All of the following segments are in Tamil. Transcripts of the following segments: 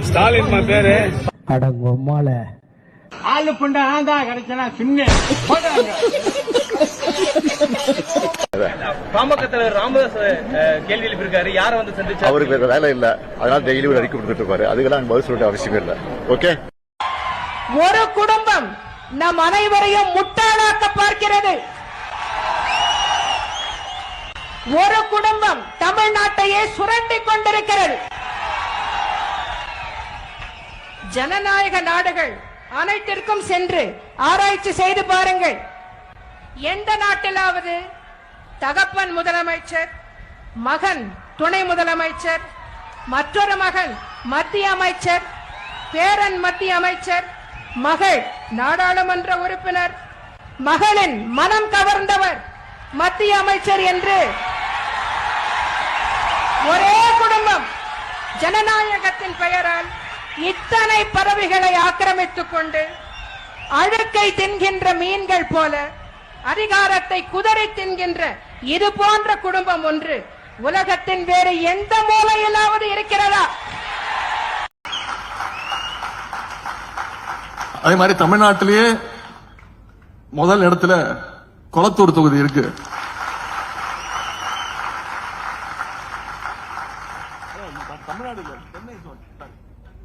ஸ்டாலின் பேரு அடங்கொம்மால ஆளு புண்ட ஆந்தா கிடைச்சனா சின்ன பாமக தலைவர் ராமதாஸ் கேள்வி எழுப்பியிருக்காரு. யாரை வந்து சந்திச்சு அவருக்கு வேற வேலை இல்ல, அதனால டெய்லி ஒரு அறிக்கை கொடுத்துட்டு இருப்பாரு. அதுக்கெல்லாம் பதில் சொல்ல அவசியம் இல்ல. ஓகே, ஒரு குடும்பம் நம் அனைவரையும் முட்டாளாக்க பார்க்கிறது. ஒரு குடும்பம் தமிழ்நாட்டையே சுரண்டி கொண்டிருக்கிறது. ஜனநாயக நாடுகள் அனைத்திற்கும் சென்று ஆராய்ச்சி செய்து பாருங்கள். எந்த நாட்டிலாவது தகப்பன் முதலமைச்சர், மகன் துணை முதலமைச்சர், மற்றொரு மகன் மத்திய அமைச்சர், பேரன் மத்திய அமைச்சர், மகள் நாடாளுமன்ற உறுப்பினர், மகளின் மனம் கவர்ந்தவர் மத்திய அமைச்சர் என்று ஒரே குடும்பம் ஜனநாயகத்தின் பெயரால் இத்தனை பதவிகளை ஆக்கிரமித்துக் கொண்டு அழுக்கை தின்கின்ற மீன்கள் போல அதிகாரத்தை குதறி தின்கின்ற இது போன்ற குடும்பம் ஒன்று உலகத்தின் வேறு எந்த மூலையிலாவது இருக்கிறதா? அதே மாதிரி தமிழ்நாட்டிலேயே முதல் இடத்துல கொளத்தூர் தொகுதி இருக்கு.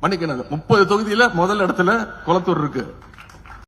மன்னிக்கணும், 30 தொகுதியில முதல் இடத்துல கொளத்தூர் இருக்கு.